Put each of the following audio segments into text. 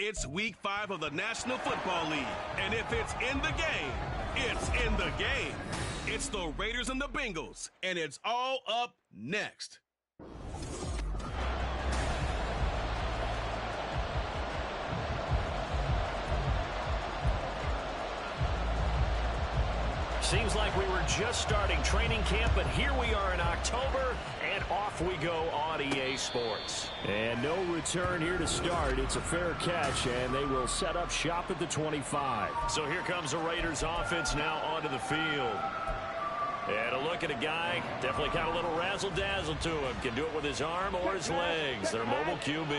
It's Week 5 of the National Football League, and if it's in the game, it's in the game. It's the Raiders and the Bengals, and it's all up next. Seems like we were just starting training camp, but here we are in October, and off we go on EA Sports. And no return here to start. It's a fair catch, and they will set up shop at the 25. So here comes the Raiders offense now onto the field. And a look at a guy, definitely got a little razzle-dazzle to him. Can do it with his arm or his legs. Their mobile QB.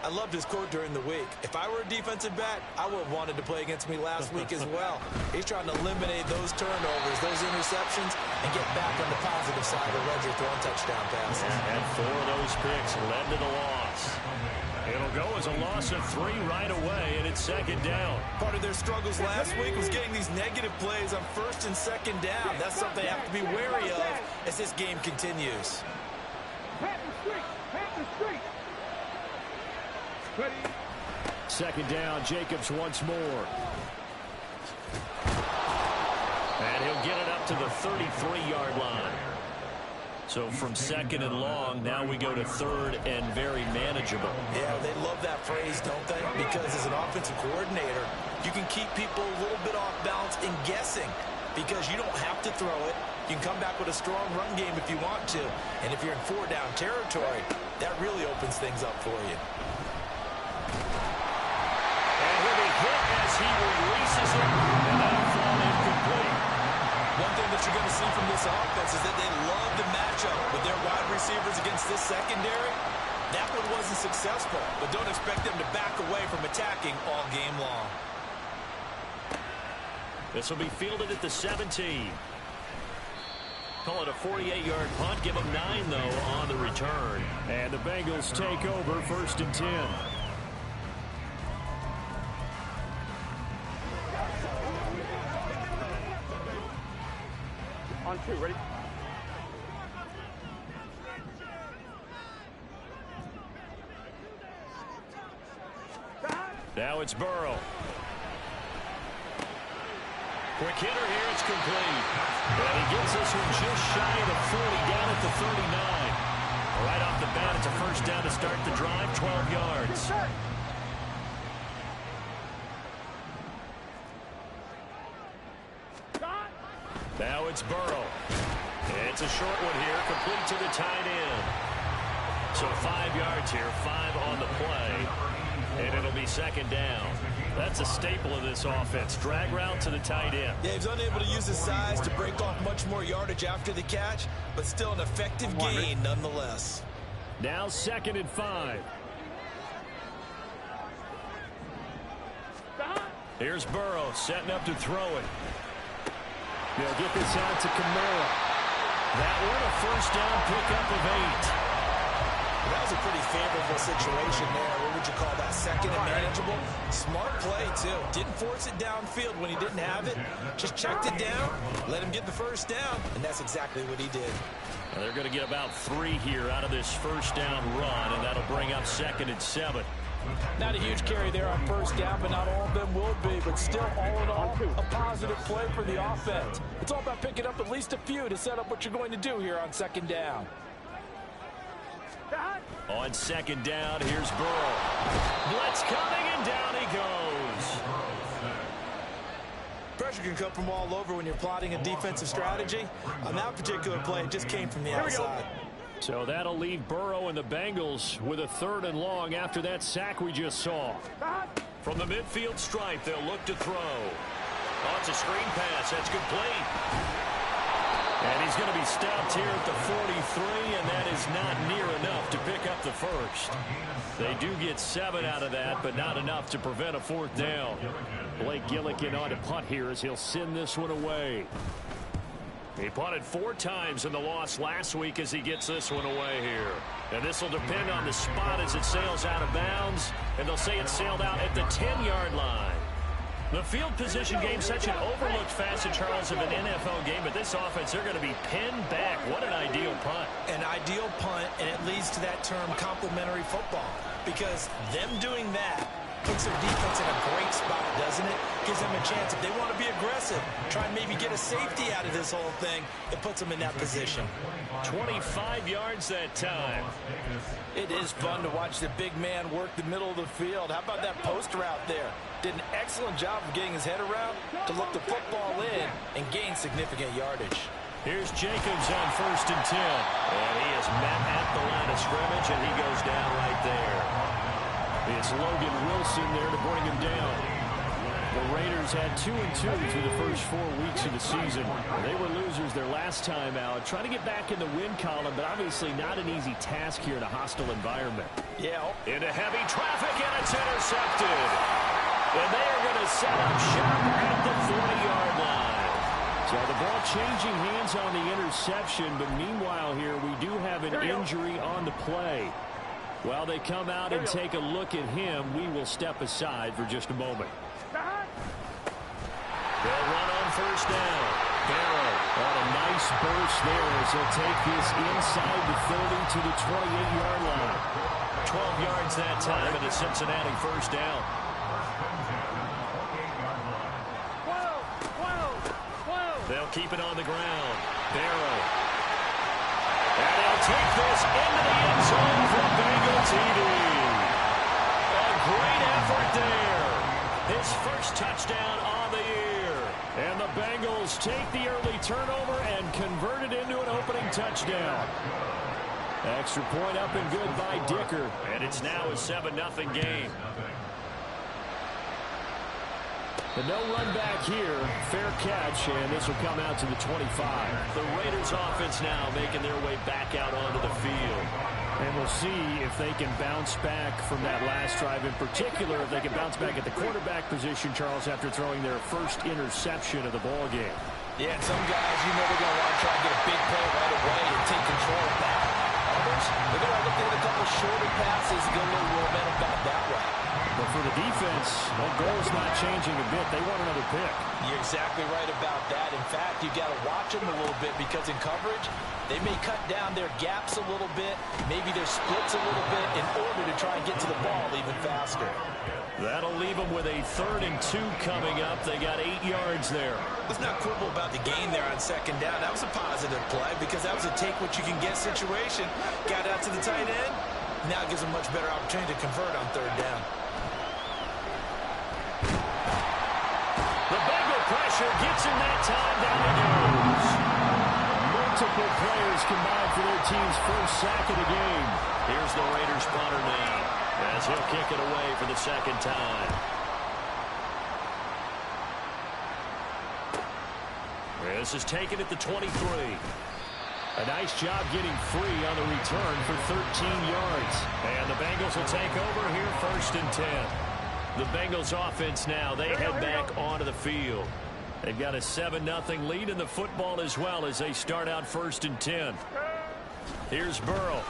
I loved his quote during the week. If I were a defensive back, I would have wanted to play against me last week as well. He's trying to eliminate those turnovers, those interceptions, and get back on the positive side of ledger throwing touchdown passes. And 4 of those picks led to the loss. It'll go as a loss of 3 right away, and it's second down. Part of their struggles last week was getting these negative plays on first and second down. That's something they have to be wary of as this game continues. Second down, Jacobs once more. And he'll get it up to the 33-yard line. So from second and long, now we go to third and very manageable. Yeah, they love that phrase, don't they? Because as an offensive coordinator, you can keep people a little bit off balance and guessing because you don't have to throw it. You can come back with a strong run game if you want to. And if you're in 4-down territory, that really opens things up for you. As he releases it, and that'll fall incomplete. One thing that you're going to see from this offense is that they love to match up with their wide receivers against this secondary. That one wasn't successful, but don't expect them to back away from attacking all game long. This will be fielded at the 17. Call it a 48-yard punt. Give them 9, though, on the return. And the Bengals take over first and 10. On 2, ready? Now it's Burrow. Quick hitter here, it's complete. And he gets this one just shy of the 40 down at the 39. Right off the bat, it's a first down to start the drive, 12 yards. Now it's Burrow. It's a short one here, complete to the tight end. So 5 yards here, 5 on the play, and it'll be second down. That's a staple of this offense. Drag route to the tight end. Yeah, he's unable to use his size to break off much more yardage after the catch, but still an effective gain nonetheless. Now second and 5. Here's Burrow setting up to throw it. They'll get this out to Kamara. That one a first down pickup of 8. That was a pretty favorable situation there. What would you call that? Second and manageable? Smart play, too. Didn't force it downfield when he didn't have it. Just checked it down, let him get the first down, and that's exactly what he did. Now they're going to get about 3 here out of this first down run, and that'll bring up second and 7. Not a huge carry there on first down, but not all of them will be. But still, all in all, a positive play for the offense. It's all about picking up at least a few to set up what you're going to do here on second down. On second down, here's Burrow. Blitz coming, and down he goes. Pressure can come from all over when you're plotting a defensive strategy. On that particular play, it just came from the outside. So that'll leave Burrow and the Bengals with a third and long after that sack we just saw. From the midfield stripe, they'll look to throw. Oh, it's a screen pass. That's complete. And he's going to be stopped here at the 43, and that is not near enough to pick up the first. They do get 7 out of that, but not enough to prevent a fourth down. Blake Gillikin on to punt here as he'll send this one away. He punted 4 times in the loss last week as he gets this one away here. And this will depend on the spot as it sails out of bounds. And they'll say it sailed out at the 10-yard line. The field position game, such an overlooked facet, Charles, of an NFL game. But this offense, they're going to be pinned back. What an ideal punt. An ideal punt, and it leads to that term complementary football. because them doing that puts their defense in a great spot, doesn't it? Gives them a chance. If they want to be aggressive, try and maybe get a safety out of this whole thing, it puts them in that position. 25 yards that time. It is fun to watch the big man work the middle of the field. How about that post route there? Did an excellent job of getting his head around to look the football in and gain significant yardage. Here's Jacobs on 1st and 10. And he is met at the line of scrimmage, and he goes down right there. It's Logan Wilson there to bring him down. The Raiders had 2-2 through the first 4 weeks of the season. They were losers their last time out, trying to get back in the win column, but obviously not an easy task here in a hostile environment. Yeah. Into heavy traffic, and it's intercepted. And they are going to set up shop at the 40-yard line. So the ball changing hands on the interception, but meanwhile here we do have an injury on the play. While they come out and take a look at him, we will step aside for just a moment. They'll run on 1st down. Barrow on a nice burst there as he'll take this inside the 30 to the 28-yard line. 12 yards that time and a Cincinnati 1st down. They'll keep it on the ground. Barrow. And he'll take this into the end zone for Bengal TD. A great effort there. His first touchdown on the year. And the Bengals take the early turnover and convert it into an opening touchdown. Extra point up and good by Dicker. And it's now a 7-0 game. The no run back here, fair catch, and this will come out to the 25. The Raiders offense now making their way back out onto the field. And we'll see if they can bounce back from that last drive. In particular, if they can bounce back at the quarterback position, Charles, after throwing their first interception of the ball game. Yeah, and some guys, you know they're going to want to try and get a big play right away and take control of that. Others, they're going to look at a couple shorter passes and get a little momentum back that way. But for the defense, that goal's not changing a bit. They want another pick. You're exactly right about that. In fact, you got to watch them a little bit because in coverage, they may cut down their gaps a little bit, maybe their splits a little bit in order to try and get to the ball even faster. That'll leave them with a 3rd and 2 coming up. They got 8 yards there. Let's not quibble about the gain there on 2nd down. That was a positive play because that was a take-what-you-can-get situation. Got out to the tight end. Now it gives them a much better opportunity to convert on 3rd down. The Bengal pressure gets him that time, down he goes. Multiple players combined for their team's first sack of the game. Here's the Raiders punter now, as he'll kick it away for the 2nd time. This is taken at the 23. A nice job getting free on the return for 13 yards. And the Bengals will take over here 1st and 10. The Bengals offense now, they head back onto the field. They've got a 7-0 lead in the football as well as they start out 1st and 10. Here's Burrow.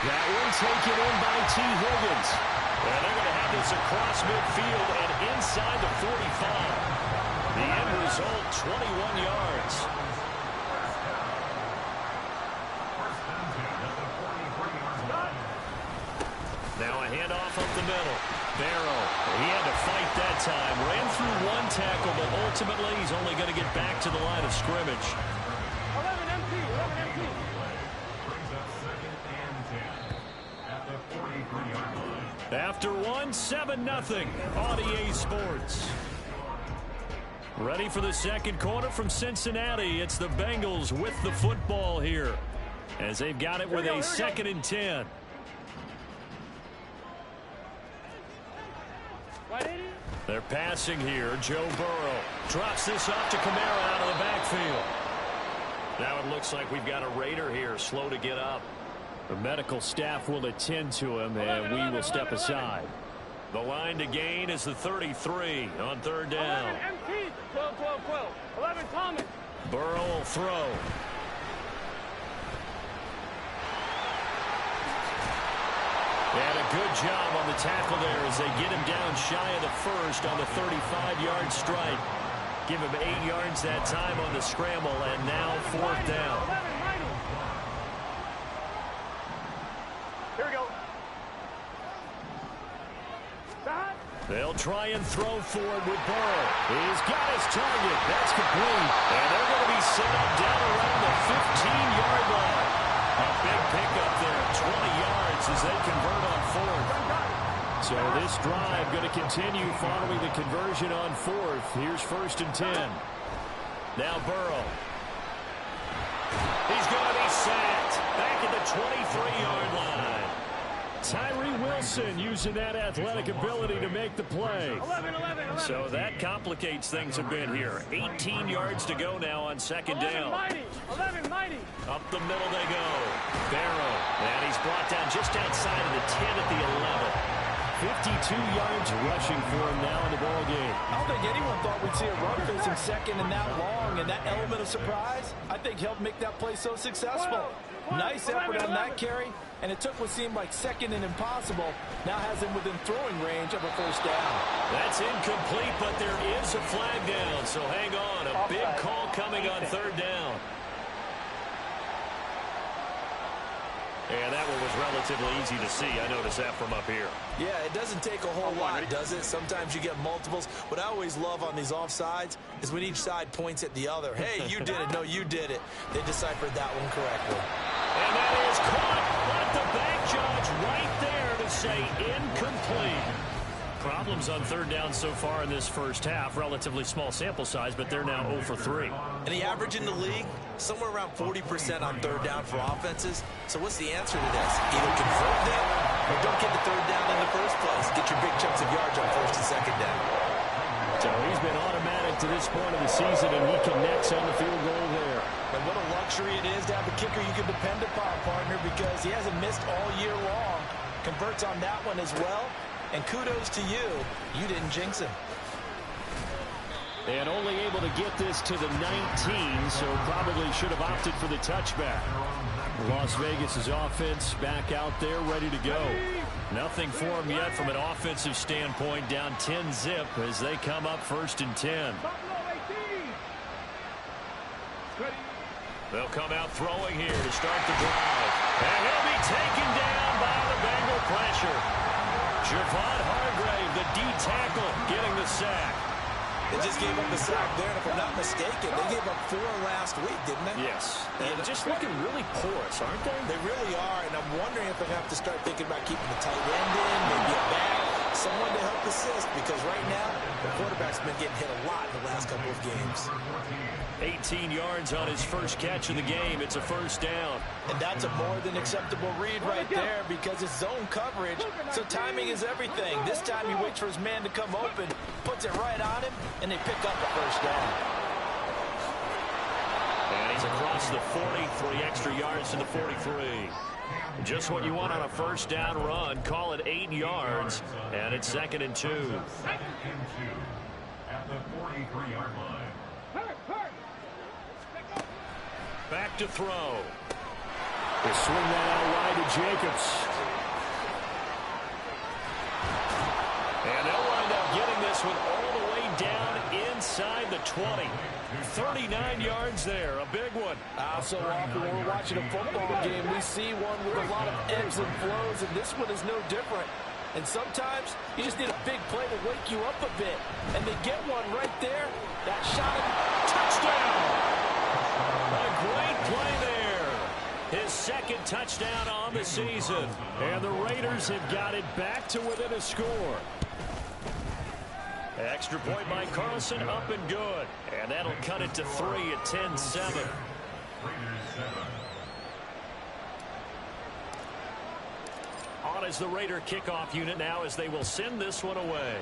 That one taken in by T. Higgins. And they're going to have this across midfield and inside the 45. The end result, 21 yards. Now a handoff up the middle. Barrow, he had to fight that time. Ran through one tackle, but ultimately he's only going to get back to the line of scrimmage. 11 MP. After one, 7-0 on EA Sports. Ready for the second quarter from Cincinnati. It's the Bengals with the football here as they've got it with a 2nd and 10. They're passing here. Joe Burrow drops this off to Kamara out of the backfield. Now it looks like we've got a Raider here, slow to get up. The medical staff will attend to him, and we will step aside. The line to gain is the 33 on 3rd down. 11 MP. 12. 11 Thomas. Burrow will throw. And a good job on the tackle there as they get him down shy of the first on the 35-yard strike. Give him 8 yards that time on the scramble, and now 4th down. we go. They'll try and throw for it with Burrow. He's got his target. That's complete. And they're going to be set up down around the 15-yard line. A big pickup there, 20 yards as they convert on fourth. So this drive going to continue following the conversion on fourth. Here's 1st and 10. Now Burrow. He's going to be sacked back at the 23-yard line. Tyree Wilson using that athletic ability to make the play. 11. So that complicates things a bit here. 18 yards to go now on 2nd down. 11 mighty. Up the middle they go. Barrow. And he's brought down just outside of the 10 at the 11. 52 yards rushing for him now in the ball game. I don't think anyone thought we'd see a run facing second and that long, and that element of surprise, I think, helped make that play so successful. Nice effort on that carry, and it took what seemed like second and impossible. Now has him within throwing range of a 1st down. That's incomplete, but there is a flag down, so hang on. A big call coming on 3rd down. And that one was relatively easy to see. I noticed that from up here. Yeah, it doesn't take a whole lot, does it? Sometimes you get multiples. What I always love on these offsides is when each side points at the other. Hey, you did it. No, you did it. They deciphered that one correctly. And that is caught. Let the back judge right there to say incomplete. Problems on 3rd down so far in this first half. Relatively small sample size, but they're now 0 for 3. And the average in the league, somewhere around 40% on 3rd down for offenses. So what's the answer to this? Either convert them or don't get the 3rd down in the first place. Get your big chunks of yards on 1st and 2nd down. So he's been automatic to this point of the season, and he connects on the field goal there. And what a luxury it is to have a kicker you can depend upon, partner, because he hasn't missed all year long. Converts on that one as well. And kudos to you. You didn't jinx him. And only able to get this to the 19, so probably should have opted for the touchback. Las Vegas' offense back out there, ready to go. Nothing for them yet from an offensive standpoint, down 10-zip as they come up 1st and 10. They'll come out throwing here to start the drive. And he'll be taken down by the Bengal pressure. Javon Hargrave, the D-tackle, getting the sack. They just gave up a sack there, and if I'm not mistaken, they gave up 4 last week, didn't they? Yes. And just looking really porous, aren't they? They really are, and I'm wondering if they have to start thinking about keeping the tight end in, maybe a back, someone to help assist, because right now, the quarterback's been getting hit a lot in the last couple of games. 18 yards on his first catch of the game. It's a 1st down. And that's a more than acceptable read right there because it's zone coverage, so timing is everything. This time he waits for his man to come open, puts it right on him, and they pick up the 1st down. And he's across the 40, 3 extra yards to the 43. Just what you want on a 1st down run. Call it 8 yards, and it's 2nd and 2. 2nd and 2 at the 43-yard line. Back to throw. They swing that out wide to Jacobs. And they'll wind up getting this one all the way down inside the 20. 39 yards there, a big one. So often when we're watching a football game, we see one with a lot of ebbs and flows, and this one is no different. And sometimes you just need a big play to wake you up a bit. And they get one right there. That shot, touchdown! A great play there. His 2nd touchdown on the season. And the Raiders have got it back to within a score. Extra point by Carlson, up and good. And that'll cut it to 3 at 10-7. On is the Raider kickoff unit now as they will send this one away.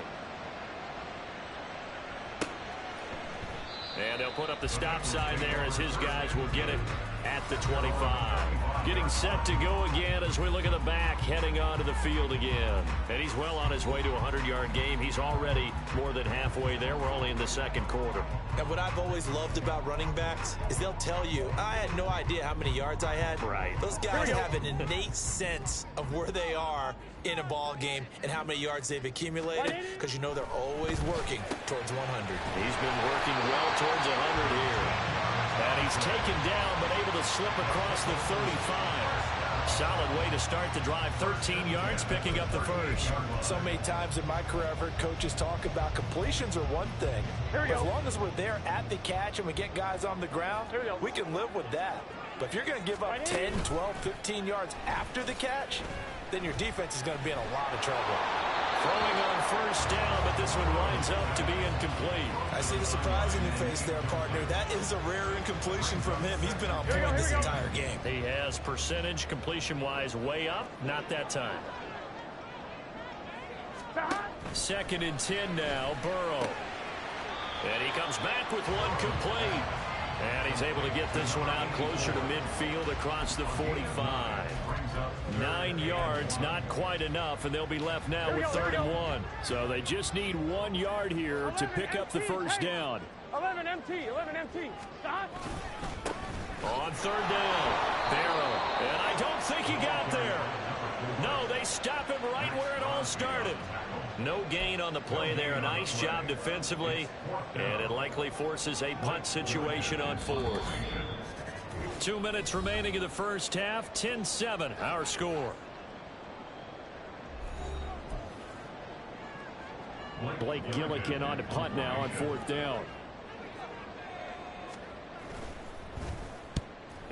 And they'll put up the stop sign there as his guys will get it at the 25. Getting set to go again as we look at the back heading onto the field again. And he's well on his way to a 100-yard game. He's already more than halfway there. We're only in the 2nd quarter. And what I've always loved about running backs is they'll tell you, I had no idea how many yards I had. Right. Those guys have an innate sense of where they are in a ball game and how many yards they've accumulated because you know they're always working towards 100. He's been working well towards 100 here. And he's taken down but able to slip across the 35. Solid way to start the drive. 13 yards, picking up the first. So many times in my career I've heard coaches talk about completions are one thing. As long as we're there at the catch and we get guys on the ground, we can live with that. But if you're going to give up 10, 12, 15 yards after the catch, then your defense is going to be in a lot of trouble. Throwing on first down, but this one winds up to be incomplete. I see the surprise in your face there, partner. That is a rare incompletion from him. He's been on point this entire game. He has percentage completion-wise way up. Not that time. 2nd and 10 now, Burrow. And he comes back with one complete. And he's able to get this one out closer to midfield across the 45. 9 yards, not quite enough, and they'll be left now with 3rd and 1. So they just need 1 yard here to pick up the first down. 11 MT, 11 MT. Stop. On 3rd down, Barrow. And I don't think he got there. No, they stop him right where it all started. No gain on the play there. A nice job defensively. And it likely forces a punt situation on 4th. 2 minutes remaining in the first half. 10-7, our score. Blake Gillikin on to punt now on 4th down.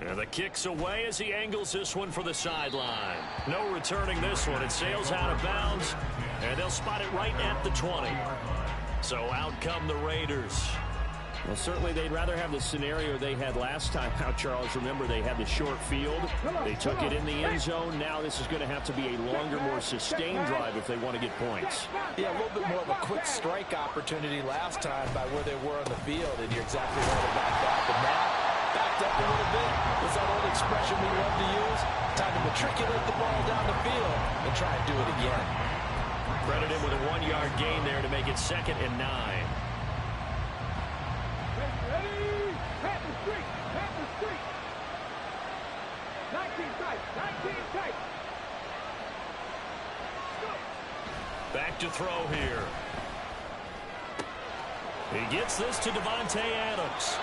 And the kick's away as he angles this one for the sideline. No returning this one. It sails out of bounds, and they'll spot it right at the 20. So out come the Raiders. Well, certainly they'd rather have the scenario they had last time out, Charles. Remember, they had the short field. They took it in the end zone. Now this is going to have to be a longer, more sustained drive if they want to get points. Yeah, a little bit more of a quick strike opportunity last time by where they were on the field, and you're exactly right about that. But now, backed up a little bit. What's that old expression we love to use? Time to matriculate the ball down the field and try and do it again. Credit him with a 1 yard gain there to make it 2nd and 9. Back to throw here. He gets this to Devontae Adams.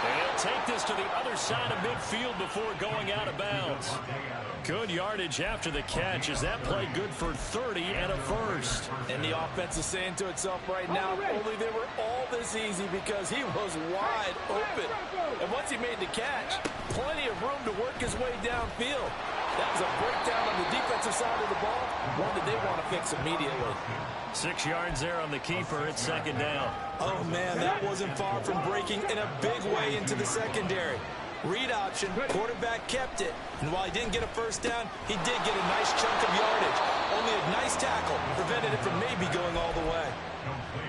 And he'll take this to the other side of midfield before going out of bounds. Good yardage after the catch. Is that play good for 30 and a first? And the offense is saying to itself right now, only they were all this easy because he was wide open. And once he made the catch, plenty of room to work his way downfield. That was a breakdown on the defensive side of the ball, one that they want to fix immediately. 6 yards there on the keeper. It's 2nd down. Oh, man, that wasn't far from breaking in a big way into the secondary. Read option, quarterback kept it. And while he didn't get a first down, he did get a nice chunk of yardage. Only a nice tackle prevented it from maybe going all the way.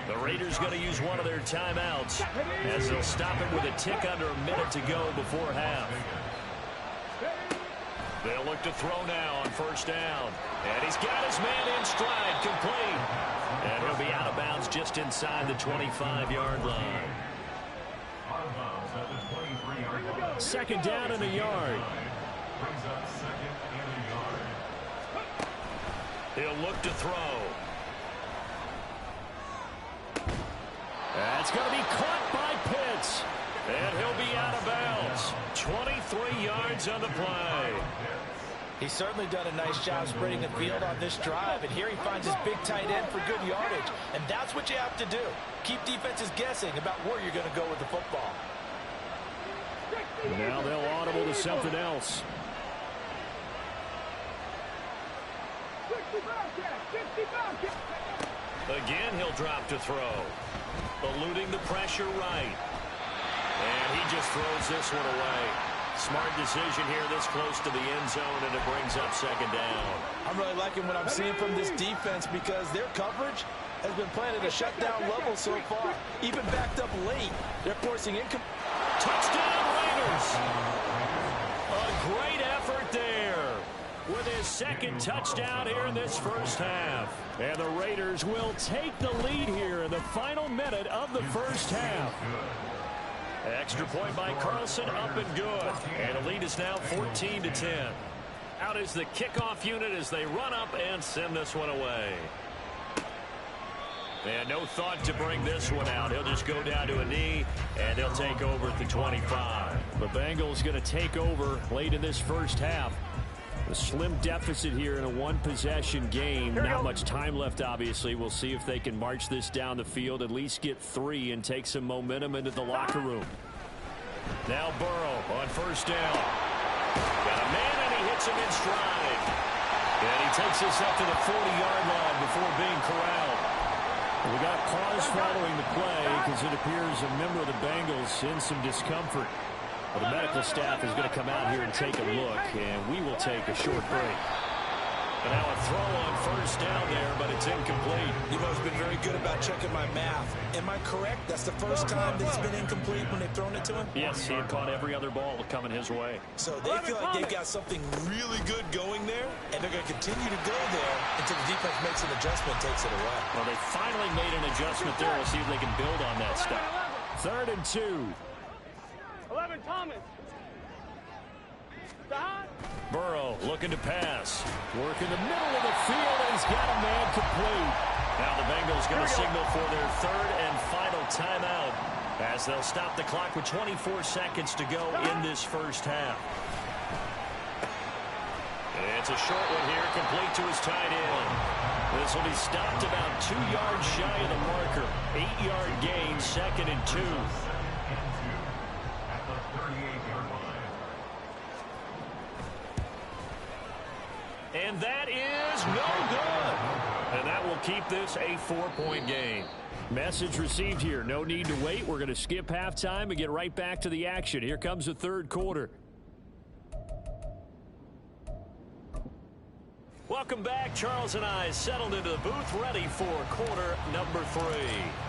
The Raiders going to use one of their timeouts as they'll stop it with a tick under a minute to go before half. They'll look to throw now on first down. And he's got his man in stride, complete. And he'll be out of bounds just inside the 25-yard line. 2nd down and a yard. He'll look to throw. That's going to be caught by Pitts. And he'll be out of bounds. 23 yards on the play. He's certainly done a nice job spreading the field on this drive, and here he finds his big tight end for good yardage. And that's what you have to do. Keep defenses guessing about where you're going to go with the football. Now they'll audible to something else. Again, he'll drop to throw. Eluding the pressure right. And he just throws this one away. Smart decision here this close to the end zone, and it brings up 2nd down. I'm really liking what I'm seeing from this defense because their coverage has been playing at a shutdown level so far. Even backed up late, they're forcing touchdown Raiders! A great effort there with his 2nd touchdown here in this first half. And the Raiders will take the lead here in the final minute of the first half. Extra point by Carlson, up and good. And the lead is now 14-10. Out is the kickoff unit as they run up and send this one away. And no thought to bring this one out. He'll just go down to a knee, and they'll take over at the 25. The Bengals going to take over late in this first half. A slim deficit here in a one-possession game. Not much time left, obviously. We'll see if they can march this down the field, at least get 3 and take some momentum into the locker room. Now Burrow on first down. Got a man, and he hits him in stride. And he takes this up to the 40-yard line before being corralled. We got pause following the play because it appears a member of the Bengals in some discomfort. Well, the medical staff is going to come out here and take a look, and we will take a short break. And now a throw on first down there, but it's incomplete. You know, he's been very good about checking my math. Am I correct? That's the first time that it's been incomplete when they've thrown it to him? Yes, he had caught every other ball coming his way. So they feel like they've got something really good going there, and they're going to continue to go there until the defense makes an adjustment, takes it away. Well, they finally made an adjustment there. We'll see if they can build on that stuff. 3rd and 2. 11, Thomas. Burrow looking to pass. Work in the middle of the field, and he's got a man complete. Now the Bengals going to signal for their 3rd and final timeout as they'll stop the clock with 24 seconds to go in this first half. It's a short one here, complete to his tight end. This will be stopped about 2 yards shy of the marker. 8-yard gain, 2nd and 2. And that is no good. And that will keep this a 4-point game. Message received here. No need to wait. We're going to skip halftime and get right back to the action. Here comes the 3rd quarter. Welcome back. Charles and I settled into the booth, ready for quarter number 3.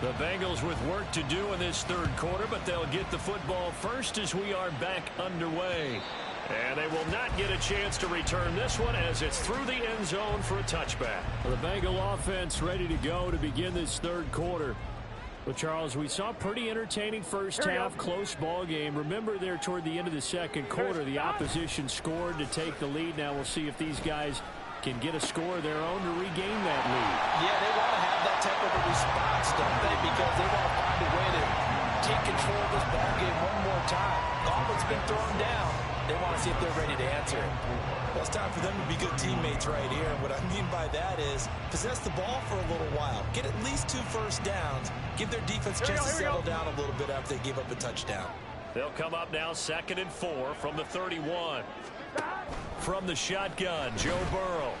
The Bengals with work to do in this 3rd quarter, but they'll get the football first as we are back underway. And they will not get a chance to return this one as it's through the end zone for a touchback. The Bengal offense ready to go to begin this 3rd quarter. Well, Charles, we saw a pretty entertaining first half, close ball game. Remember there toward the end of the 2nd quarter, the opposition scored to take the lead. Now we'll see if these guys can get a score of their own to regain that lead. Yeah, they want to have that type of a response, don't they? Because they want to find a way to take control of this ball game one more time. The offense has been thrown down. They want to see if they're ready to answer it. Well, it's time for them to be good teammates right here. And what I mean by that is possess the ball for a little while. Get at least 2 first downs. Give their defense a chance to settle down a little bit after they give up a touchdown. They'll come up now 2nd and 4 from the 31. From the shotgun, Joe Burrow.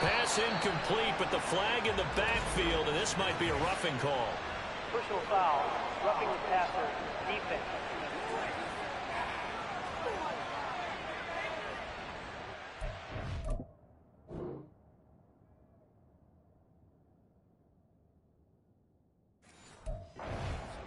Pass incomplete, but the flag in the backfield, and this might be a roughing call. Personal foul, roughing the passer, defense.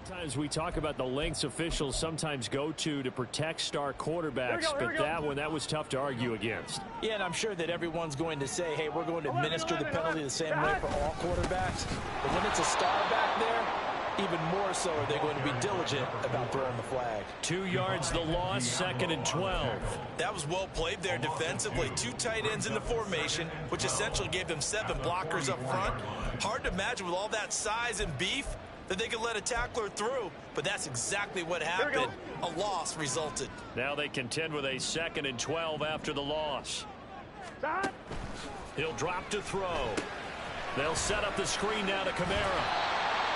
Sometimes we talk about the lengths officials sometimes go to protect star quarterbacks, but that was tough to argue against. Yeah, and I'm sure that everyone's going to say, hey, we're going to administer the penalty the same way for all quarterbacks. But when it's a star back there, even more so are they going to be diligent about throwing the flag. 2 yards the loss, 2nd and 12. That was well played there defensively. 2 tight ends in the formation, which essentially gave them 7 blockers up front. Hard to imagine with all that size and beef that they could let a tackler through, but that's exactly what happened. A loss resulted. Now they contend with a 2nd and 12 after the loss. He'll drop to throw. They'll set up the screen now to Kamara.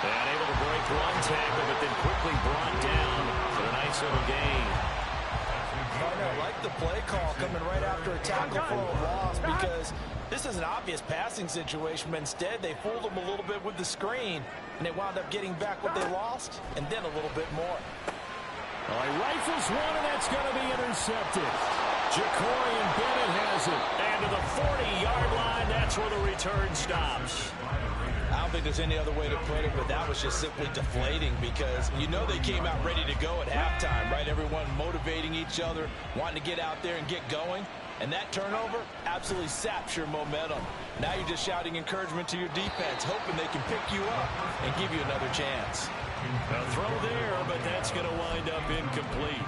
And able to break one tackle, but then quickly brought down for a nice little gain. I like the play call coming right after a tackle for a loss because this is an obvious passing situation, but instead they fooled them a little bit with the screen, and they wound up getting back what they lost and then a little bit more. Well, he rifles one, and that's going to be intercepted. Jacorian Bennett has it. And to the 40-yard line, that's where the return stops. I don't think there's any other way to put it, but that was just simply deflating because you know they came out ready to go at halftime, right? Everyone motivating each other, wanting to get out there and get going. And that turnover absolutely saps your momentum. Now you're just shouting encouragement to your defense, hoping they can pick you up and give you another chance. A throw there, but that's going to wind up incomplete.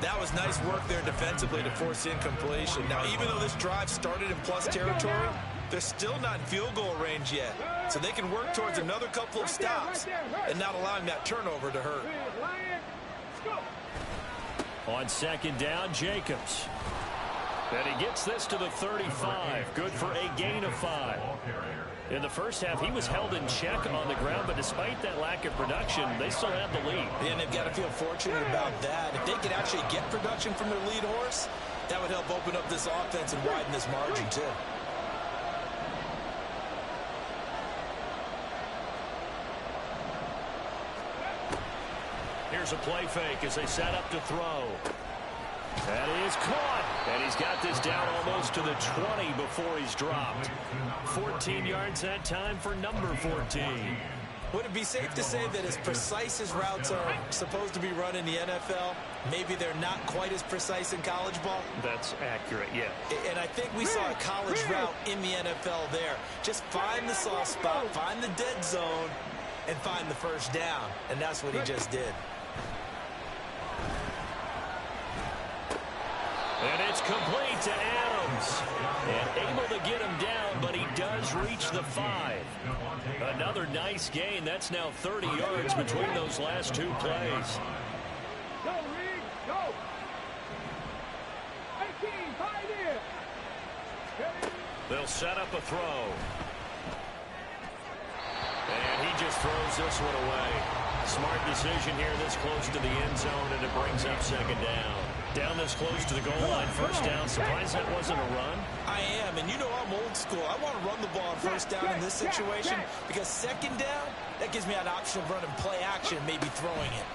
That was nice work there defensively to force incompletion. Now, even though this drive started in plus territory, they're still not in field goal range yet. So they can work towards another couple of stops and not allowing that turnover to hurt. On 2nd down, Jacobs. And he gets this to the 35. Good for a gain of 5. In the first half, he was held in check on the ground, but despite that lack of production, they still have the lead. And they've got to feel fortunate about that. If they could actually get production from their lead horse, that would help open up this offense and widen this margin, too. Here's a play fake as they set up to throw. That is caught. And he's got this down almost to the 20 before he's dropped. 14 yards that time for number 14. Would it be safe to say that as precise as routes are supposed to be run in the NFL, maybe they're not quite as precise in college ball? That's accurate, yeah. And I think we saw a college route in the NFL there. Just find the soft spot, find the dead zone, and find the first down. And that's what he just did. And it's complete to Adams. And able to get him down, but he does reach the 5. Another nice gain. That's now 30 yards between those last two plays. Go, Reed, go. 18, tight end. They'll set up a throw. And he just throws this one away. Smart decision here this close to the end zone, and it brings up second down. Down this close to the goal line, first down. Surprised that wasn't a run? I am, and you know I'm old school. I want to run the ball on first down in this situation because second down, that gives me an option of running play action, maybe throwing it.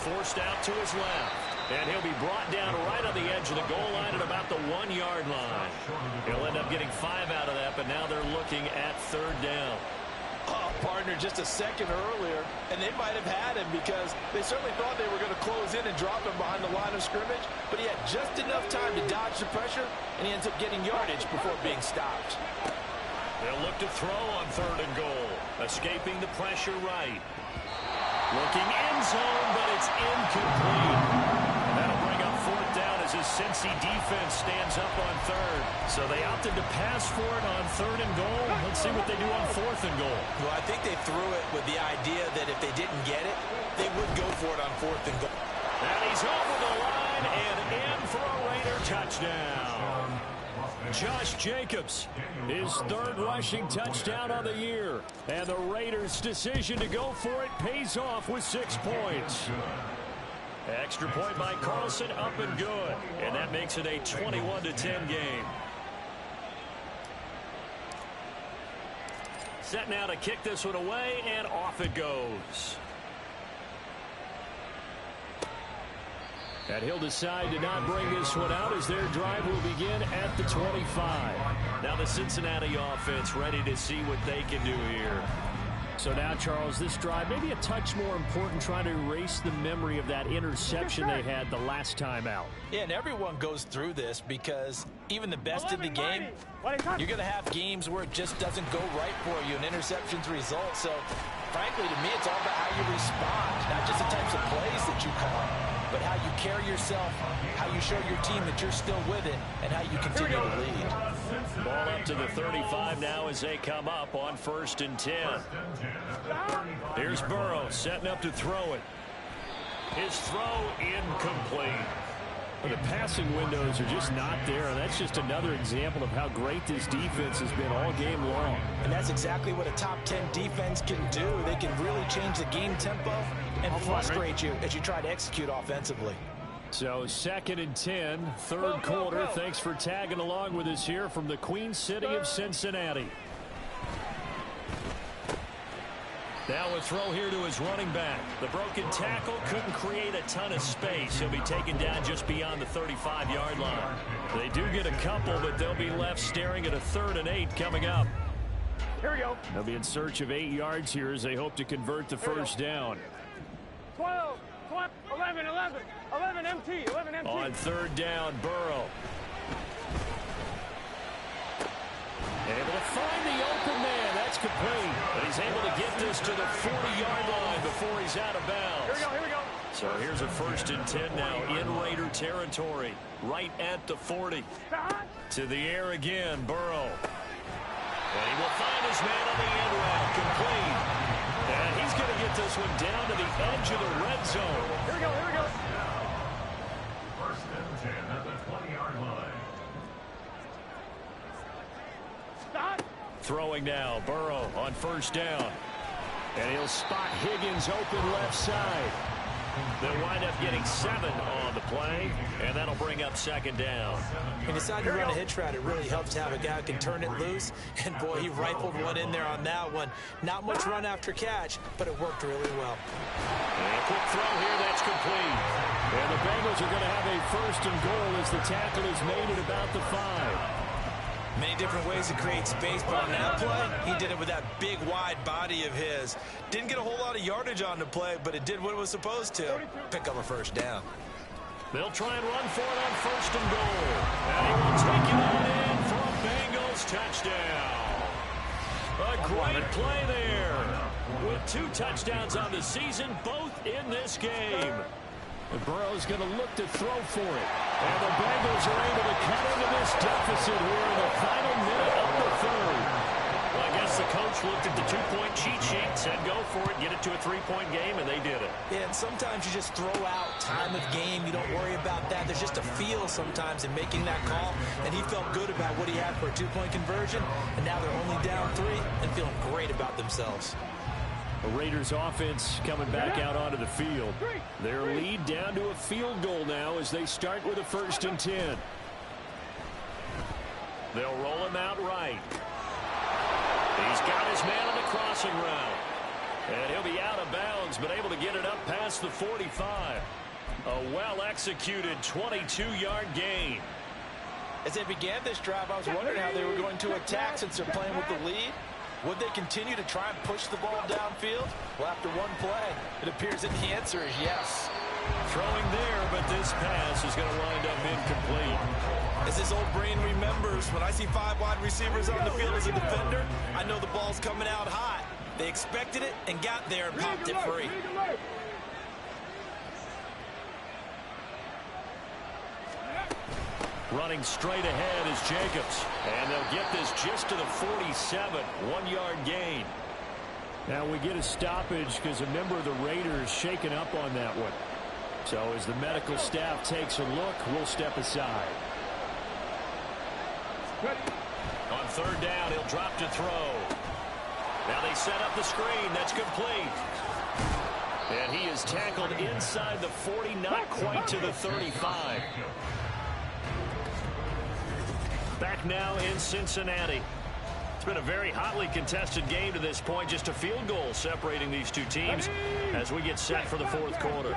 Forced out to his left. And he'll be brought down right on the edge of the goal line at about the 1-yard line. He'll end up getting 5 out of that, but now they're looking at third down. Oh, partner, just a second earlier, and they might have had him because they certainly thought they were going to close in and drop him behind the line of scrimmage, but he had just enough time to dodge the pressure, and he ends up getting yardage before being stopped. They'll look to throw on third and goal, escaping the pressure right. Looking end zone, but it's incomplete. That'll bring up fourth down as his Cincy defense stands up on third. So they opted to pass for it on third and goal. Let's see what they do on fourth and goal. Well, I think they threw it with the idea that if they didn't get it, they would go for it on fourth and goal. And he's over the line and in for a Raider touchdown. Josh Jacobs, his third rushing touchdown of the year. And the Raiders' decision to go for it pays off with 6 points. Extra point by Carlson, up and good. And that makes it a 21-10 game. Set now to kick this one away, and off it goes. And he'll decide to not bring this one out as their drive will begin at the 25. Now the Cincinnati offense ready to see what they can do here. So now, Charles, this drive maybe a touch more important, trying to erase the memory of that interception they had the last time out. Yeah, and everyone goes through this because even the best in the game, you're going to have games where it just doesn't go right for you, and interceptions result. So, frankly, to me, it's all about how you respond, not just the types of plays that you call, but how you carry yourself, how you show your team that you're still with it, and how you continue to lead. Ball up to the 35 now as they come up on 1st and 10. Here's Burrow setting up to throw it. His throw incomplete. The passing windows are just not there, and that's just another example of how great this defense has been all game long. And that's exactly what a top 10 defense can do. They can really change the game tempo and frustrate you as you try to execute offensively. So 2nd and 10, third quarter. Thanks for tagging along with us here from the Queen City of Cincinnati. Now a throw here to his running back. The broken tackle couldn't create a ton of space. He'll be taken down just beyond the 35-yard line. They do get a couple, but they'll be left staring at a 3rd and 8 coming up. Here we go. They'll be in search of 8 yards here as they hope to convert the first down. 12, 11, 11 MT. On 3rd down, Burrow. Able to find the open man. That's complete. But he's able to get this to the 40-yard line before he's out of bounds. Here we go. So here's a 1st and 10 now in Raider territory. Right at the 40. To the air again, Burrow. And he will find his man on the end route. Complete. And he's going to get this one down to the edge of the red zone. Here we go. at the 20-yard line. Stop. Throwing now, Burrow on first down. And he'll spot Higgins open left side. They'll wind up getting 7 on the play, and that'll bring up second down. When you decide to run a hitch route, it really helps to have a guy who can turn it loose. And, boy, he rifled one in there on that one. Not much run after catch, but it worked really well. And a quick throw here, that's complete. And the Bengals are going to have a first and goal as the tackle is made at about the 5. Many different ways to create space, but on that play, he did it with that big, wide body of his. Didn't get a whole lot of yardage on the play, but it did what it was supposed to. Pick up a first down. They'll try and run for it on first and goal. And he will take it on in for a Bengals touchdown. A great play there. With 2 touchdowns on the season, both in this game. And Burrow's going to look to throw for it. And the Bengals are able to cut into this deficit here in the final minute of the third. Well, I guess the coach looked at the 2-point cheat sheet, said go for it, get it to a 3-point game, and they did it. Yeah, and sometimes you just throw out time of game. You don't worry about that. There's just a feel sometimes in making that call, and he felt good about what he had for a 2-point conversion, and now they're only down 3 and feeling great about themselves. The Raiders offense coming back out onto the field. Their lead down to a field goal now as they start with a 1st and 10. They'll roll him out right. He's got his man on the crossing route. And he'll be out of bounds, but able to get it up past the 45. A well-executed 22-yard gain. As they began this drive, I was wondering how they were going to attack since they're playing with the lead. Would they continue to try and push the ball downfield? Well, after one play, it appears that the answer is yes. Throwing there, but this pass is going to wind up incomplete. As his old brain remembers, when I see 5 wide receivers on the field as a defender, I know the ball's coming out hot. They expected it and got there and popped it free. Running straight ahead is Jacobs. And they'll get this just to the 47, 1-yard gain. Now we get a stoppage because a member of the Raiders shaken up on that one. So as the medical staff takes a look, we'll step aside. On third down, he'll drop to throw. Now they set up the screen. That's complete. And he is tackled inside the 40, not quite to the 35. Back now in Cincinnati. It's been a very hotly contested game to this point. Just a field goal separating these two teams as we get set for the fourth quarter.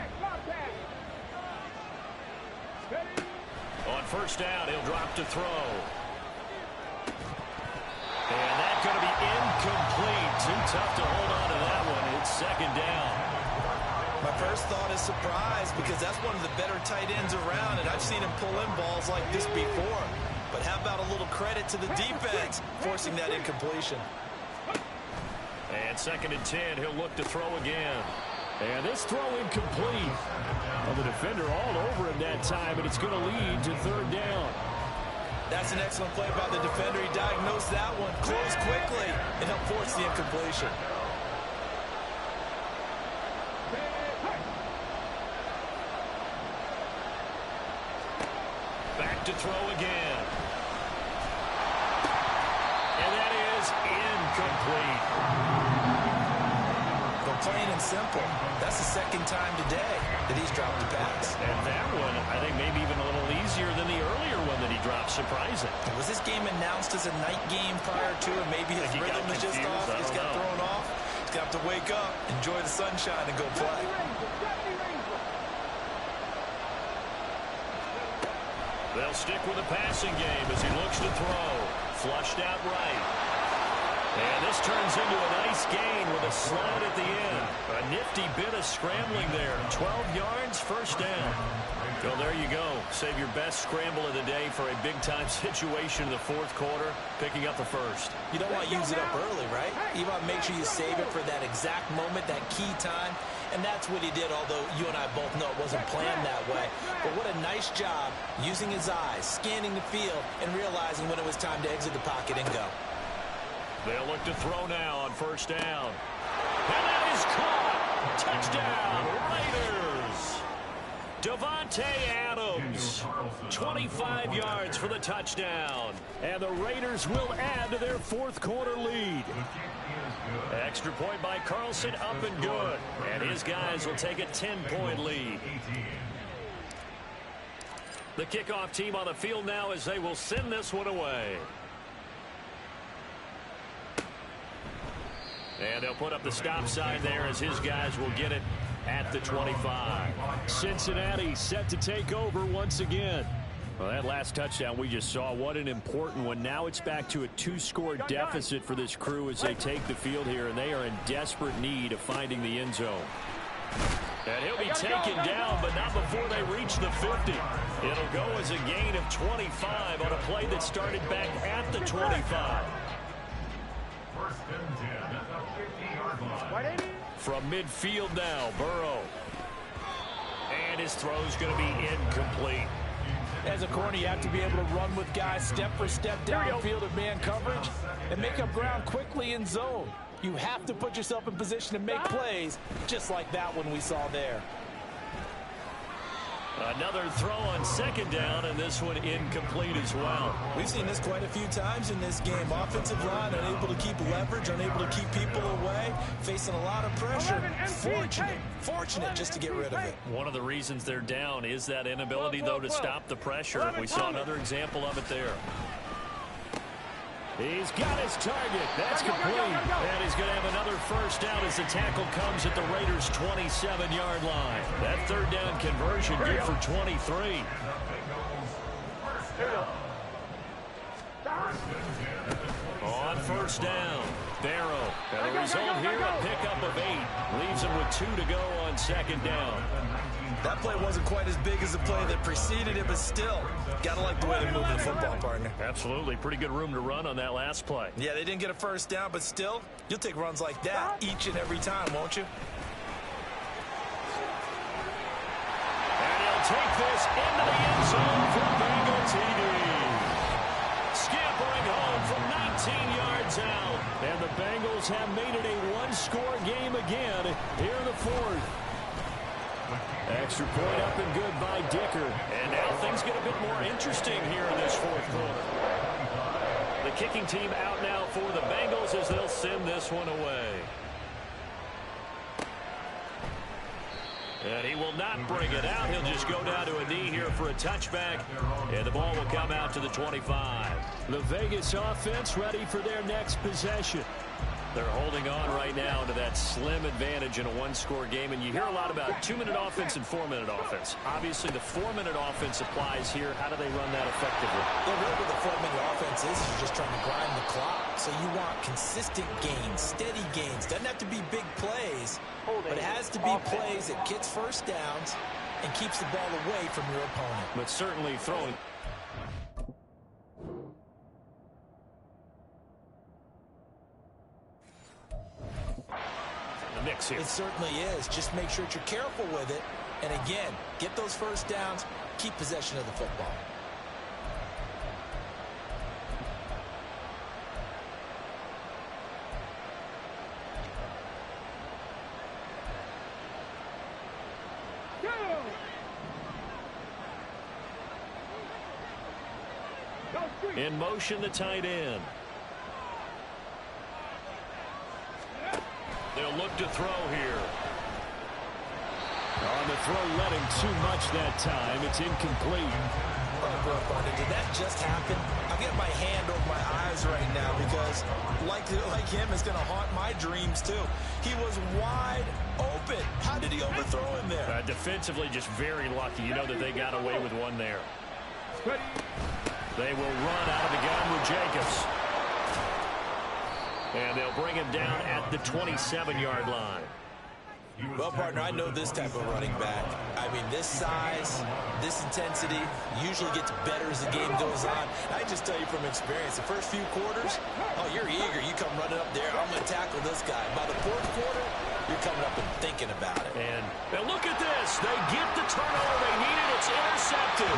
On first down, he'll drop to throw. And that's going to be incomplete. Too tough to hold on to that one. It's second down. My first thought is surprise because that's one of the better tight ends around, and I've seen him pull in balls like this before. But how about a little credit to the defense forcing that incompletion? And second and 10, he'll look to throw again. And this throw incomplete. Well, the defender all over him that time, and it's going to lead to third down. That's an excellent play by the defender. He diagnosed that one, closed quickly, and helped force the incompletion. Back to throw again. And that is incomplete. Well, plain and simple, that's the second time today that he's dropped a pass. And that one, I think maybe even a little easier than the earlier one that he dropped. Surprising. Was this game announced as a night game prior to, or maybe his rhythm is just off? He's got thrown off. He's got to wake up, enjoy the sunshine, and go play. They'll stick with the passing game as he looks to throw. Flushed out right. And this turns into a nice gain with a slide at the end. A nifty bit of scrambling there. 12 yards, first down. Well, there you go. Save your best scramble of the day for a big-time situation in the fourth quarter, picking up the first. You don't want to use it up early, right? You want to make sure you save it for that exact moment, that key time. And that's what he did, although you and I both know it wasn't planned that way. But what a nice job using his eyes, scanning the field, and realizing when it was time to exit the pocket and go. They'll look to throw now on first down. And that is caught. Touchdown, Raiders. 1 2 Davante Adams, 25 yards for the touchdown. And the Raiders will add to their fourth quarter lead. Extra point by Carlson, up and good. And his guys will take a 10-point lead. The kickoff team on the field now as they will send this one away. And they'll put up the stop sign there as his guys will get it at the 25. Cincinnati set to take over once again. Well, that last touchdown we just saw, what an important one. Now it's back to a 2-score deficit for this crew as they take the field here, and they are in desperate need of finding the end zone. And he'll be taken down, but not before they reach the 50. It'll go as a gain of 25 on a play that started back at the 25. From midfield now, Burrow. And his throw's going to be incomplete. As a corner, you have to be able to run with guys step for step downfield of man coverage and make up ground quickly in zone. You have to put yourself in position to make plays, just like that one we saw there. Another throw on second down, and this one incomplete as well. We've seen this quite a few times in this game. Offensive line unable to keep leverage, unable to keep people away, facing a lot of pressure. Fortunate just to get rid of it. One of the reasons they're down is that inability, though, to stop the pressure. We saw another example of it there. He's got his target. That's complete. And he's going to have another first down as the tackle comes at the Raiders' 27-yard line. That third down conversion good for 23. On first down, Barrow. And the result here, a pickup of 8. Leaves him with 2 to go on second down. That play wasn't quite as big as the play that preceded it, but still, got to like the way they move the football, partner. Absolutely. Pretty good room to run on that last play. Yeah, they didn't get a first down, but still, you'll take runs like that each and every time, won't you? And he'll take this into the end zone for Bengal TD. Scampering home from 19 yards out. And the Bengals have made it a one-score game again here in the fourth. Extra point up and good by Dicker. And now things get a bit more interesting here in this fourth quarter. The kicking team out now for the Bengals as they'll send this one away. And he will not bring it out. He'll just go down to a knee here for a touchback. And the ball will come out to the 25. The Vegas offense ready for their next possession. They're holding on right now to that slim advantage in a one-score game. And you hear a lot about 2-minute offense and 4-minute offense. Obviously, the 4-minute offense applies here. How do they run that effectively? Yeah, really what the 4-minute offense is you're just trying to grind the clock. So you want consistent gains, steady gains. Doesn't have to be big plays, but it has to be plays that gets first downs and keeps the ball away from your opponent. But certainly throwing. Mix here. It certainly is. Just make sure that you're careful with it. And again, get those first downs, keep possession of the football. In motion, the tight end. They'll look to throw here. On the throw, letting too much that time. It's incomplete. Did that just happen? I've got my hand over my eyes right now because, like him, it's going to haunt my dreams, too. He was wide open. How did he overthrow him there? Defensively, just very lucky. You know that they got away with one there. They will run out of the gun with Jacobs. And they'll bring him down at the 27-yard line. Well, partner, I know this type of running back. I mean, this size, this intensity usually gets better as the game goes on. I just tell you from experience, the first few quarters, oh, you're eager. You come running up there, I'm going to tackle this guy. By the fourth quarter, you're coming up and thinking about it. And look at this. They get the turnover they needed. It's intercepted.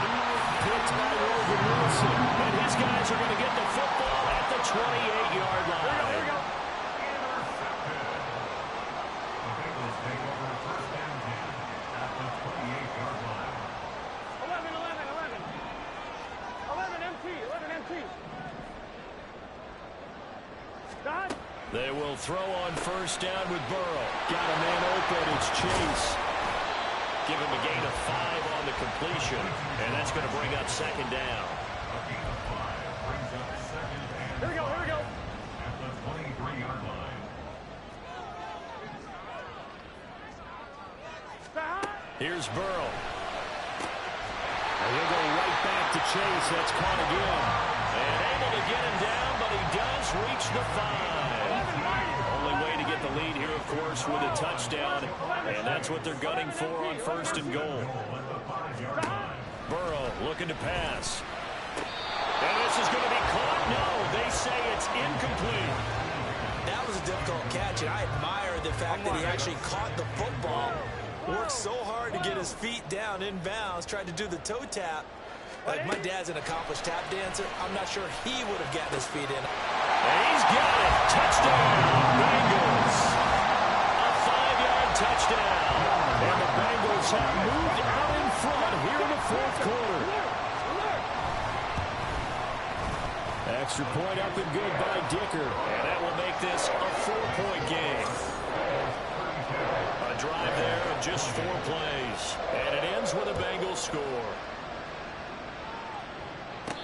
Picked by Logan Wilson. And his guys are going to get the football at the 28-yard line. They will throw on first down with Burrow. Got a man open. It's Chase. Give him a gain of 5 on the completion, and that's going to bring up second down. Here we go, here we go. At the 23-yard line. Here's Burrow. And he'll go right back to Chase. That's caught again. And able to get him down, but he does reach the 5. Only way to get the lead here, of course, with a touchdown. And that's what they're gunning for on first and goal. Burrow looking to pass. And this is going to be caught. No, they say it's incomplete. That was a difficult catch, and I admire the fact that he actually caught the football. Worked so hard to get his feet down inbounds, tried to do the toe tap. Like, my dad's an accomplished tap dancer. I'm not sure he would have gotten his feet in. And he's got it. Touchdown, Bengals. A 5-yard touchdown. And the Bengals have moved out in front here in the fourth quarter. Extra point up and good by Dicker. And that will make this a 4-point game. A drive there of just 4 plays. And it ends with a Bengals score.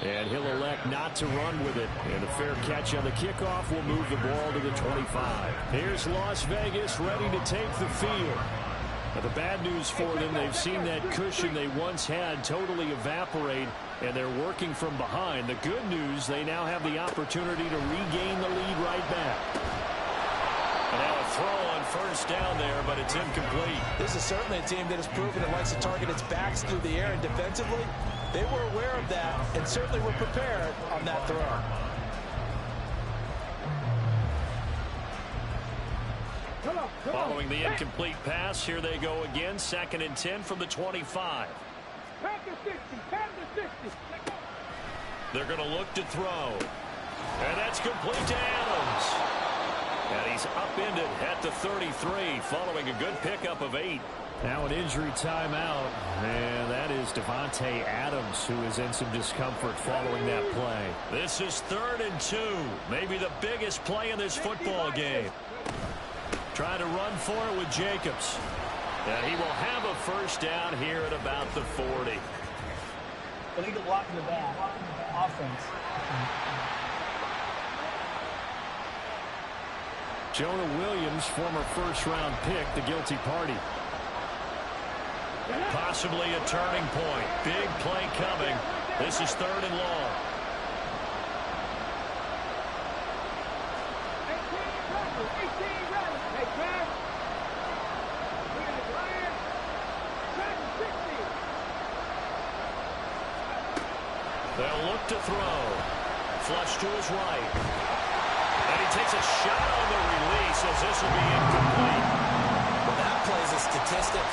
And he'll elect not to run with it. And a fair catch on the kickoff will move the ball to the 25. Here's Las Vegas ready to take the field. Now, the bad news for them, they've seen that cushion they once had totally evaporate, and they're working from behind. The good news, they now have the opportunity to regain the lead right back. And now a throw on first down there, but it's incomplete. This is certainly a team that has proven it likes to target its backs through the air, and defensively, they were aware of that and certainly were prepared on that throw. Following the incomplete pass, here they go again. 2nd and 10 from the 25. They're going to look to throw. And that's complete to Adams. And he's upended at the 33 following a good pickup of 8. Now an injury timeout, and that is Devontae Adams, who is in some discomfort following that play. This is 3rd and 2, maybe the biggest play in this football game. Trying to run for it with Jacobs. And he will have a first down here at about the 40. Illegal block in the back. Offense. Jonah Williams, former first-round pick, the guilty party. Possibly a turning point. Big play coming. This is 3rd and long. They'll look to throw. Flush to his right. And he takes a shot on the release as this will be incomplete. Well, that plays a statistic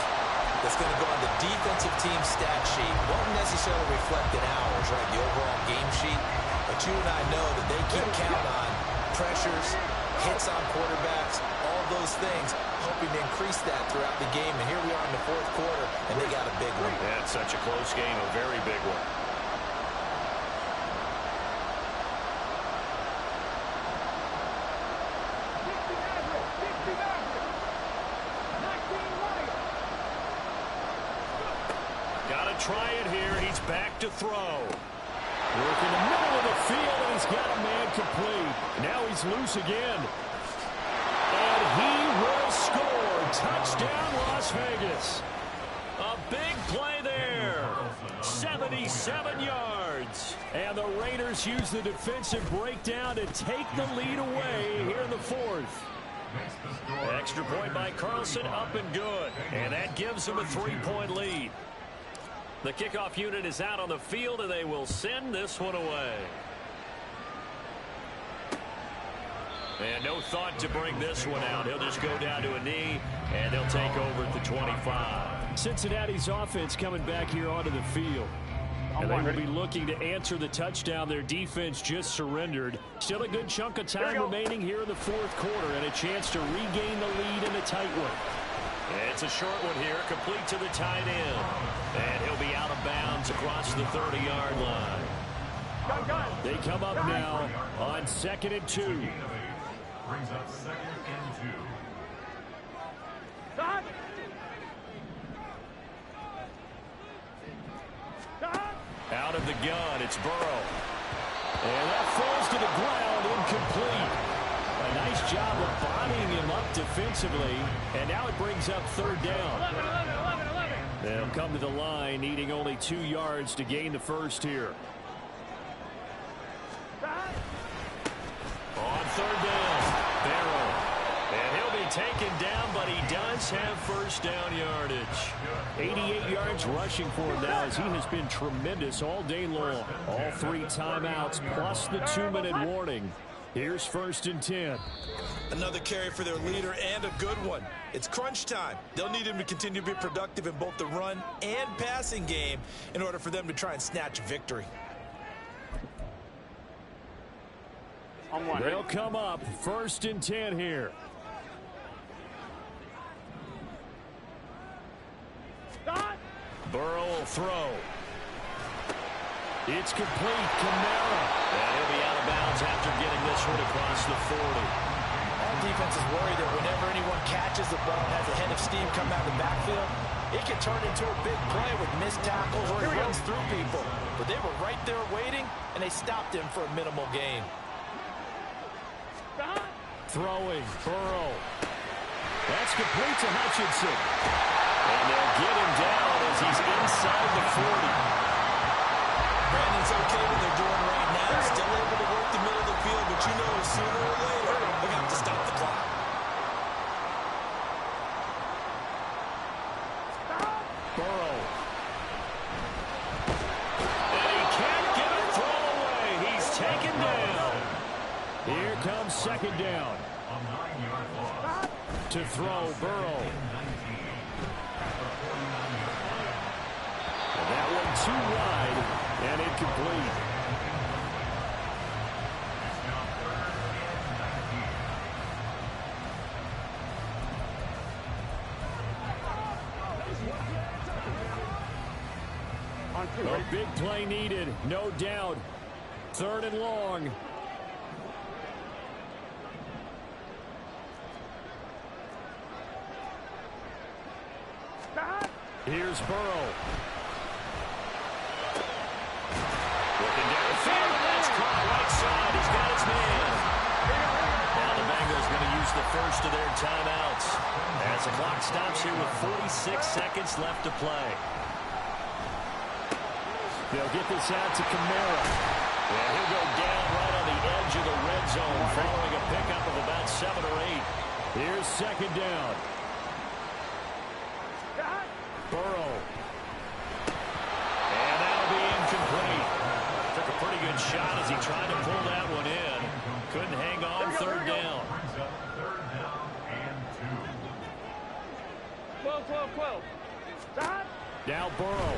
that's going to go on the defensive team stat sheet. Won't necessarily reflect in ours, right, the overall game sheet. But you and I know that they keep count on pressures, hits on quarterbacks, all those things, hoping to increase that throughout the game. And here we are in the fourth quarter, and they got a big one. Yeah, it's such a close game, a very big one. Try it here. He's back to throw. Work in the middle of the field, and he's got a man complete. Now he's loose again. And he will score. Touchdown, Las Vegas. A big play there. 77 yards. And the Raiders use the defensive breakdown to take the lead away here in the fourth. Extra point by Carlson, up and good. And that gives them a 3-point lead. The kickoff unit is out on the field, and they will send this one away. And no thought to bring this one out. He'll just go down to a knee, and they'll take over at the 25. Cincinnati's offense coming back here onto the field. And they will be looking to answer the touchdown their defense just surrendered. Still a good chunk of time remaining here in the fourth quarter, and a chance to regain the lead in a tight one. It's a short one here, complete to the tight end. And he'll be out of bounds across the 30-yard line. They come up now on 2nd and 2. Brings up 2nd and 2. Stop. Out of the gun, it's Burrow. And that falls to the ground, incomplete. A nice job of bodying him up defensively. And now it brings up 3rd down. 11. They'll come to the line, needing only 2 yards to gain the first here. On 3rd down, Barrow. And he'll be taken down, but he does have first down yardage. 88 yards rushing for him now, as he has been tremendous all day long. All 3 timeouts plus the 2-minute warning. Here's 1st and 10. Another carry for their leader, and a good one. It's crunch time. They'll need him to continue to be productive in both the run and passing game in order for them to try and snatch victory. They'll come up 1st and 10 here. Burrow will throw. It's complete. Kamara. And he'll be out of bounds after getting this one across the 40. All defense is worried that whenever anyone catches the ball and has a head of steam come out of the backfield, it can turn into a big play with missed tackles or he runs through people. But they were right there waiting, and they stopped him for a minimal gain. Throwing. Burrow. That's complete to Hutchinson. And they'll get him down as he's inside the 40. Brandon's okay what they're doing right now. Still able to work the middle of the field, but you know sooner or later they're going to have to stop the clock. Burrow. And he can't get a throw away. He's taken down. Here comes 2nd down. A 9-yard loss. To throw, Burrow. And that one too wide and incomplete. A big play needed, no doubt. 3rd and long. Here's Burrow. Looking downfield, and that's caught right side. He's got his man. Now the Bengals going to use the first of their timeouts as the clock stops here with 46 seconds left to play. They'll get this out to Kamara. And he'll go down right on the edge of the red zone following a pickup of about 7 or 8. Here's 2nd down. Burrow. And that'll be incomplete. Took a pretty good shot as he tried to pull that one in. Couldn't hang on 3rd down. Brings up 3rd down and 2. 12. Now Burrow.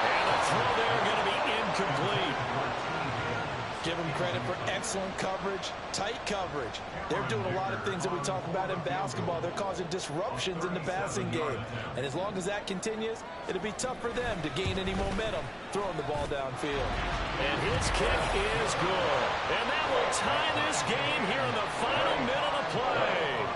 And the throw there going to be incomplete. Give them credit for excellent coverage, tight coverage. They're doing a lot of things that we talk about in basketball. They're causing disruptions in the passing game. And as long as that continues, it'll be tough for them to gain any momentum throwing the ball downfield. And his kick is good. And that will tie this game here in the final minute of play.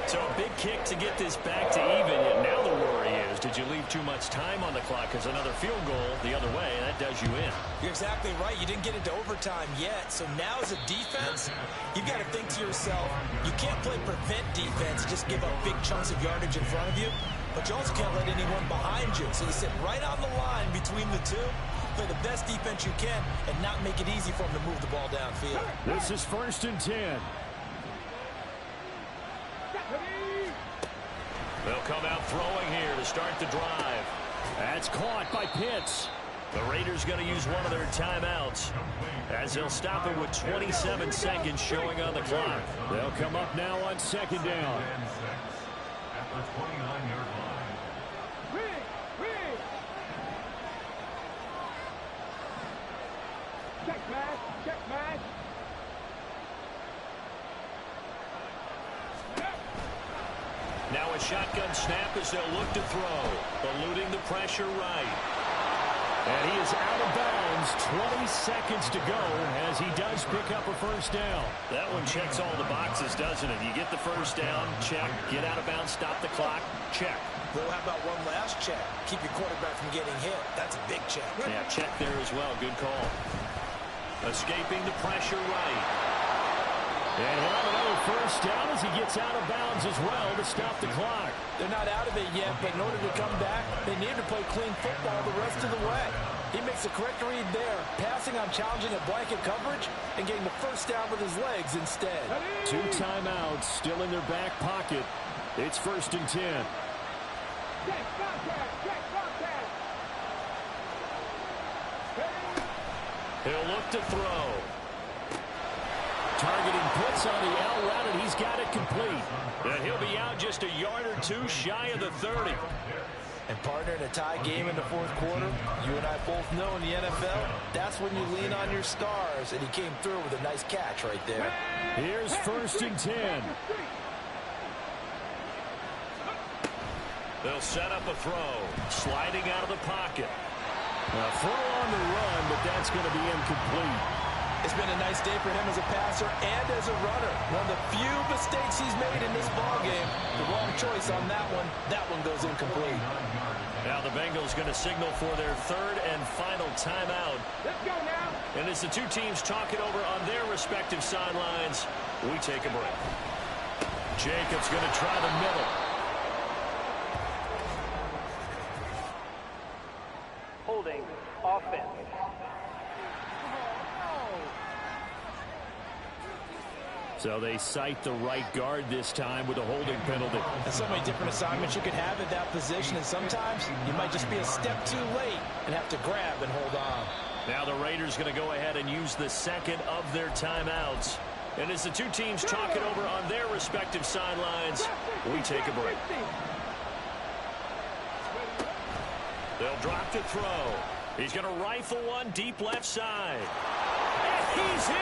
So a big kick to get this back to even. Yet now the worry is, did you leave too much time on the clock? Because another field goal the other way, that does you in. You're exactly right. You didn't get into overtime yet. So now as a defense, you've got to think to yourself, you can't play prevent defense, just give up big chunks of yardage in front of you. But you also can't let anyone behind you. So you sit right on the line between the two, play the best defense you can, and not make it easy for them to move the ball downfield. This is 1st and 10. They'll come out throwing here to start the drive. That's caught by Pitts. The Raiders going to use one of their timeouts as they'll stop it with 27 seconds showing on the clock. They'll come up now on 2nd down. At the 29-yard line. Check match. Now a shotgun snap as they'll look to throw. Eluding the pressure right. And he is out of bounds. 20 seconds to go as he does pick up a first down. That one checks all the boxes, doesn't it? You get the first down, check. Get out of bounds, stop the clock, check. Well, how about one last check? Keep your quarterback from getting hit. That's a big check. Yeah, check there as well. Good call. Escaping the pressure right. And he'll have another first down as he gets out of bounds as well to stop the clock. They're not out of it yet, but in order to come back, they need to play clean football the rest of the way. He makes the correct read there, passing on challenging a blanket coverage and getting the first down with his legs instead. 2 timeouts still in their back pocket. It's 1st and 10. Check contact. Check contact. He'll look to throw. Targeting puts on the L route, and he's got it complete. And he'll be out just a yard or two shy of the 30. And partner, in a tie game in the fourth quarter, you and I both know in the NFL, that's when you lean on your stars, and he came through with a nice catch right there. Here's 1st and 10. They'll set up a throw. Sliding out of the pocket. A throw on the run, but that's going to be incomplete. It's been a nice day for him as a passer and as a runner. One of the few mistakes he's made in this ballgame. The wrong choice on that one. That one goes incomplete. Now the Bengals going to signal for their 3rd and final timeout. Let's go now. And as the two teams talk it over on their respective sidelines, we take a break. Jacobs going to try the middle. Holding offense. So they cite the right guard this time with a holding penalty. And so many different assignments you could have at that position, and sometimes you might just be a step too late and have to grab and hold on. Now the Raiders going to go ahead and use the 2nd of their timeouts. And as the two teams talk it over on their respective sidelines, we take a break. They'll drop to throw. He's going to rifle one deep left side. And he's in!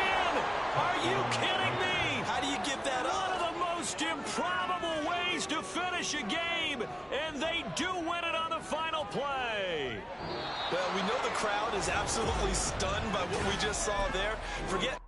Are you kidding me? How do you give that One up? of the most improbable ways to finish a game, and they do win it on the final play. Well, we know the crowd is absolutely stunned by what we just saw there. Forget